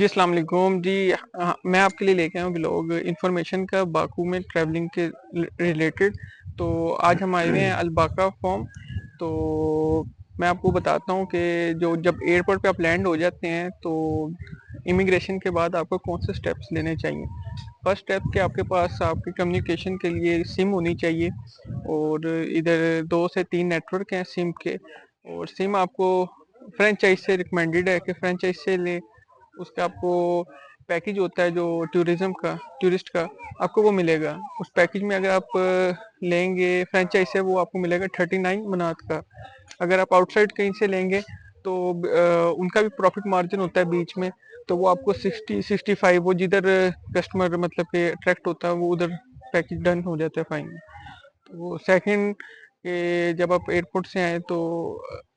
जी, अस्सलाम वालेकुम जी। मैं आपके लिए लेके आया हूँ व्लॉग इन्फॉर्मेशन का बाकू में ट्रैवलिंग के रिलेटेड। तो आज हम आए हुए हैं अलबाका फॉर्म। तो मैं आपको बताता हूँ कि जो जब एयरपोर्ट पे आप लैंड हो जाते हैं तो इमिग्रेशन के बाद आपको कौन से स्टेप्स लेने चाहिए। फर्स्ट स्टेप के आपके पास आपकी कम्युनिकेशन के लिए सिम होनी चाहिए और इधर 2 से 3 नेटवर्क हैं सिम के। और सिम आपको फ्रेंचाइज से रिकमेंडेड है कि फ्रेंचाइज से लें। उसका आपको पैकेज होता है जो टूरिज्म का, टूरिस्ट का, आपको वो मिलेगा। उस पैकेज में अगर आप लेंगे फ्रेंचाइज से, वो आपको मिलेगा 39 मनात का। अगर आप आउटसाइड कहीं से लेंगे तो उनका भी प्रॉफिट मार्जिन होता है बीच में। तो वो आपको 60-65, वो जिधर कस्टमर मतलब कि अट्रैक्ट होता है वो उधर पैकेज डन हो जाता है फाइन। तो सेकंड कि जब आप एयरपोर्ट से आए तो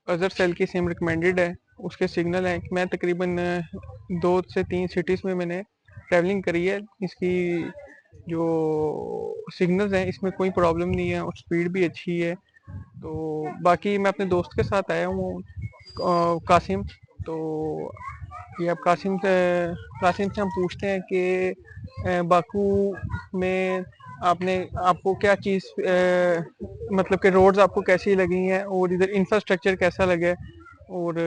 अजहर सेल की सिम रिकमेंडेड है। उसके सिग्नल हैं कि मैं तकरीबन 2 से 3 सिटीज़ में मैंने ट्रैवलिंग करी है। इसकी जो सिग्नल्स हैं इसमें कोई प्रॉब्लम नहीं है और स्पीड भी अच्छी है। तो बाकी मैं अपने दोस्त के साथ आया हूँ, कासिम। तो ये अब कासिम से हम पूछते हैं कि बाकू में आपने आपको क्या चीज़ मतलब कि रोड्स आपको कैसी लगी हैं और इधर इंफ्रास्ट्रक्चर कैसा लगा है और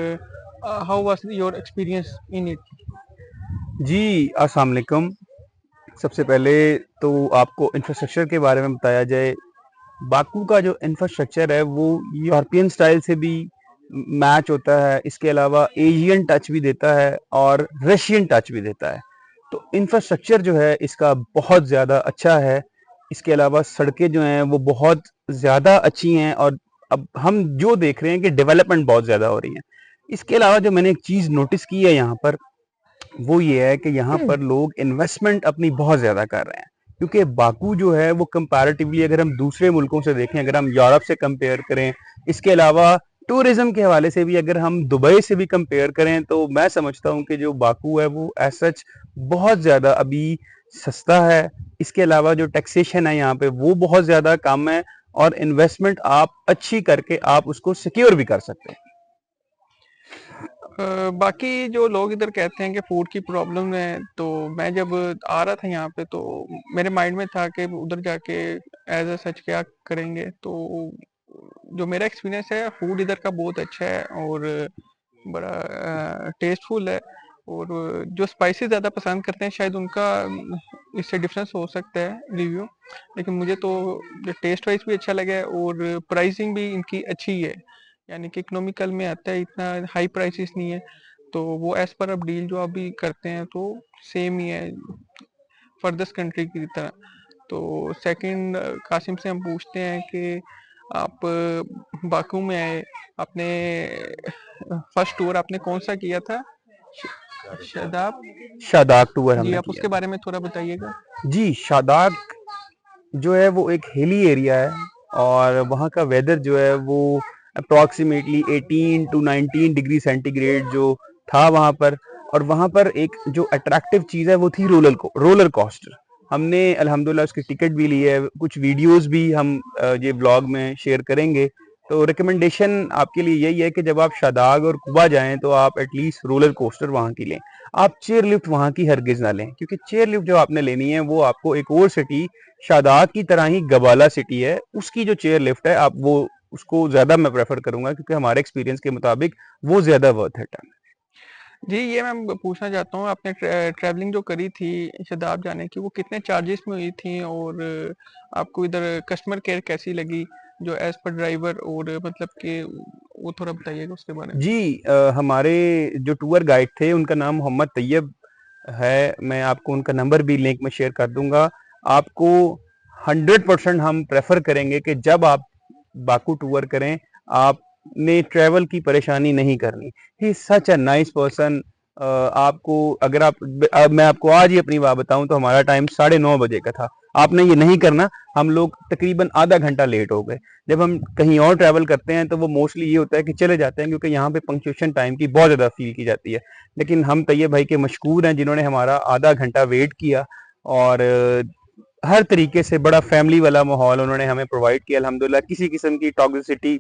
how was your experience in it. जी, अस्सलाम वालेकुम। सबसे पहले तो आपको इंफ्रास्ट्रक्चर के बारे में बताया जाए। बाकू का जो इंफ्रास्ट्रक्चर है वो यूरोपियन स्टाइल से भी मैच होता है, इसके अलावा एशियन टच भी देता है और रशियन टच भी देता है। तो इंफ्रास्ट्रक्चर जो है इसका बहुत ज़्यादा अच्छा है। इसके अलावा सड़कें जो हैं वो बहुत ज़्यादा अच्छी हैं और अब हम जो देख रहे हैं कि डेवलपमेंट बहुत ज़्यादा हो रही है। इसके अलावा जो मैंने एक चीज़ नोटिस की है यहाँ पर, वो ये है कि यहाँ पर लोग इन्वेस्टमेंट अपनी बहुत ज़्यादा कर रहे हैं, क्योंकि बाकू जो है वो कंपैरेटिवली अगर हम दूसरे मुल्कों से देखें, अगर हम यूरोप से कंपेयर करें, इसके अलावा टूरिज्म के हवाले से भी अगर हम दुबई से भी कंपेयर करें, तो मैं समझता हूँ कि जो बाकू है वो एज सच बहुत ज़्यादा अभी सस्ता है। इसके अलावा जो टैक्सेशन है यहाँ पे वो बहुत ज़्यादा कम है और इन्वेस्टमेंट आप अच्छी करके आप उसको सिक्योर भी कर सकते हैं। बाकी जो लोग इधर कहते हैं कि फूड की प्रॉब्लम है, तो मैं जब आ रहा था यहाँ पे तो मेरे माइंड में था कि उधर जाके एज अ सच क्या करेंगे। तो जो मेरा एक्सपीरियंस है, फूड इधर का बहुत अच्छा है और बड़ा टेस्टफुल है। और जो स्पाइसी ज़्यादा पसंद करते हैं शायद उनका इससे डिफरेंस हो सकता है रिव्यू। लेकिन मुझे तो टेस्ट वाइज भी अच्छा लगा है और प्राइसिंग भी इनकी अच्छी है, यानी कि इकोनॉमिकल में आता है, इतना हाई प्राइसेस नहीं है। तो वो एज पर अब डील जो अभी करते हैं तो सेम ही है फर्दर्स कंट्री की तरह। तो सेकंड कासिम से हम पूछते हैं कि आप बाकू में आए, आपने फर्स्ट टूर आपने कौन सा किया था? शादाब। शादाब टूर जी, हमने आप किया उसके था। बारे में थोड़ा बताइएगा। जी, शादाब जो है वो एक हिली एरिया है और वहाँ का वेदर जो है वो अप्रॉक्सीमेटली 18 टू 19 डिग्री सेंटीग्रेड जो था वहाँ पर। और वहाँ पर एक जो अट्रैक्टिव चीज़ है वो थी रोलर कोस्टर। हमने अल्हम्दुलिल्लाह उसकी टिकट भी ली है, कुछ वीडियोस भी हम ये व्लॉग में शेयर करेंगे। तो रिकमेंडेशन आपके लिए यही है कि जब आप शादाब और कुबा जाएं तो आप एटलीस्ट रोलर कोस्टर वहाँ की लें। आप चेयर लिफ्ट वहाँ की हरगिज ना लें, क्योंकि चेयर लिफ्ट जो आपने लेनी है वो आपको एक और सिटी शादाब की तरह ही गबाला सिटी है, उसकी जो चेयर लिफ्ट है आप वो उसको ज्यादा मैं प्रेफर करूंगा, क्योंकि हमारे एक्सपीरियंस के मुताबिक वो ज्यादा वर्थ इट है। जी, ये मैं पूछना चाहता हूँ, आपने ट्रैवलिंग जो करी थी शादाब जाने की, वो कितने चार्जेस में हुई थी और आपको इधर कस्टमर केयर कैसी लगी जो एज पर ड्राइवर, और मतलब कि वो थोड़ा बताइएगा उसके बारे में। जी, हमारे जो टूर गाइड थे उनका नाम मोहम्मद तैयब है। मैं आपको उनका नंबर भी लिंक में शेयर कर दूंगा। आपको 100% हम प्रेफर करेंगे कि जब आप बाकू टूर करें, आपने ट्रेवल की परेशानी नहीं करनी। ही सच अ नाइस पर्सन। आपको अगर मैं आपको आज ही अपनी बात बताऊं तो हमारा टाइम 9:30 बजे का था। आपने ये नहीं करना। हम लोग तकरीबन आधा घंटा लेट हो गए। जब हम कहीं और ट्रैवल करते हैं तो वो मोस्टली ये होता है कि चले जाते हैं, क्योंकि यहाँ पे पंक्चुएशन टाइम की बहुत ज़्यादा फील की जाती है। लेकिन हम तैयब भाई के मशकूर हैं जिन्होंने हमारा आधा घंटा वेट किया और हर तरीके से बड़ा फैमिली वाला माहौल उन्होंने हमें प्रोवाइड किया। अल्हम्दुलिल्लाह किसी किस्म की टॉक्सिसिटी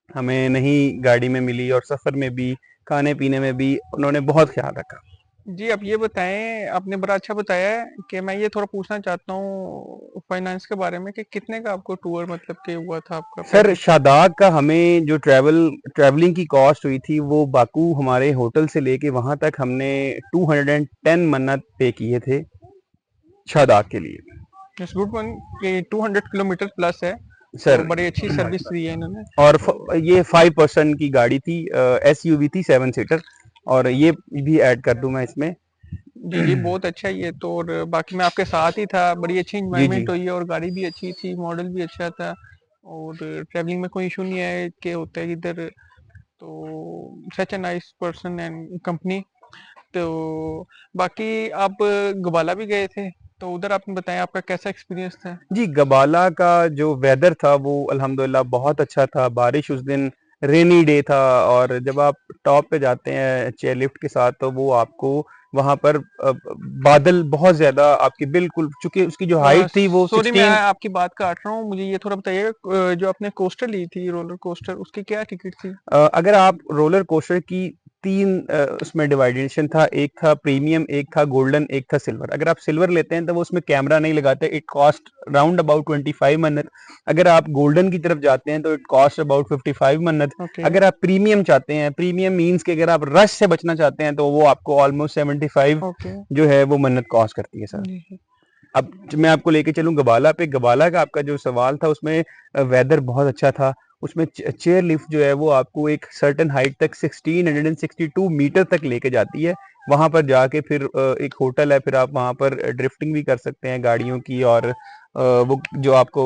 हमें नहीं गाड़ी में मिली और सफ़र में भी, खाने पीने में भी उन्होंने बहुत ख्याल रखा। जी, आप ये बताएँ, आपने बड़ा अच्छा बताया है कि मैं ये थोड़ा पूछना चाहता हूँ फाइनेंस के बारे में कि कितने का आपको टूर मतलब कि हुआ था आपका सर पैकेज? शादाब का हमें जो ट्रैवलिंग की कॉस्ट हुई थी वो बाकू हमारे होटल से लेके वहां तक हमने 210 मन्नत पे किए थे शादाब के लिए। इट्स गुड वन कि 200 किलोमीटर प्लस है, तो सर बड़ी अच्छी सर्विस दी है इन्होंने। और तो ये 5 पर्सन की गाड़ी थी, एसयूवी थी 7 सीटर, और ये भी ऐड कर दूं मैं इसमें। जी, जी, बहुत अच्छा है ये तो। और बाकी मैं आपके साथ ही था, बड़ी अच्छी जी जी। एन्जॉयमेंट हुई है और गाड़ी भी अच्छी थी, मॉडल भी अच्छा था और ट्रैवलिंग में कोई इश्यू नहीं है कि होता है इधर। तो such a nice person and company. तो बाकी आप गवाला भी गए थे, तो उधर आपने बताया आपका कैसा एक्सपीरियंस था? जी, गबाला का जो वेदर था वो अल्हम्दुलिल्लाह बहुत अच्छा था। बारिश उस दिन रेनी डे था, और जब आप टॉप पे जाते हैं चेयर लिफ्ट के साथ तो वो आपको वहां पर बादल बहुत ज्यादा आपकी बिल्कुल, चूंकि उसकी जो हाइट थी वो सॉरी, मैं 16। आपकी बात काट रहा हूँ, मुझे ये थोड़ा बताइएगा, जो आपने कोस्टर ली थी, रोलर कोस्टर, उसकी क्या टिकट थी? अगर आप रोलर कोस्टर की तीन उसमें डिवाइडेशन था, एक था प्रीमियम, एक था गोल्डन, एक था सिल्वर। अगर आप सिल्वर लेते हैं तो वो उसमें कैमरा नहीं लगाते, इट कॉस्ट राउंड अबाउट 25 मन्नत। अगर आप गोल्डन की तरफ जाते हैं तो इट कॉस्ट अबाउट 55 मन्नत। ओके। अगर आप प्रीमियम चाहते हैं, प्रीमियम मीन्स कि अगर आप रश से बचना चाहते हैं, तो वो आपको ऑलमोस्ट 75 ओके। जो है वो मन्नत कॉस्ट करती है सर। जी, जी। अब मैं आपको लेके चलूं गबाला पे। गबाला का आपका जो सवाल था उसमें वेदर बहुत अच्छा था। उसमें चेयर लिफ्ट जो है वो आपको एक सर्टेन हाइट तक 1662 मीटर तक लेके जाती है। वहां पर जाके फिर एक होटल है, फिर आप वहां पर ड्रिफ्टिंग भी कर सकते हैं गाड़ियों की, और वो जो आपको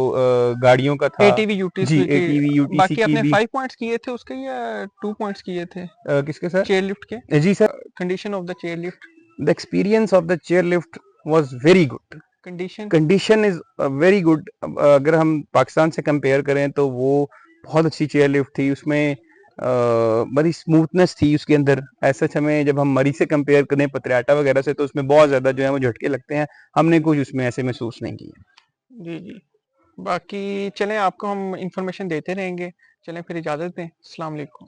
गाड़ियों का था। एटीवी जी, यूटीसी की। एटीवी यूटीसी बाकी की आपने भी। 5 पॉइंट्स किए थे उसके या 2 पॉइंट्स किए थे? किसके सर? चेयर लिफ्ट के जी sir. Condition of the chair lift. The experience of the chair lift was very good. Condition. Condition is very good. अगर हम पाकिस्तान से कंपेयर करें तो वो बहुत अच्छी चेयर लिफ्ट थी। उसमें बड़ी स्मूथनेस थी उसके अंदर। ऐसा हमें जब हम मरी से कंपेयर करें पतियाटा वगैरह से, तो उसमें बहुत ज्यादा जो है वो झटके लगते हैं। हमने कुछ उसमें ऐसे महसूस नहीं किया। जी, जी। बाकी चलें, आपको हम इंफॉर्मेशन देते रहेंगे। चलें फिर, इजाज़त दें। अस्सलाम वालेकुम।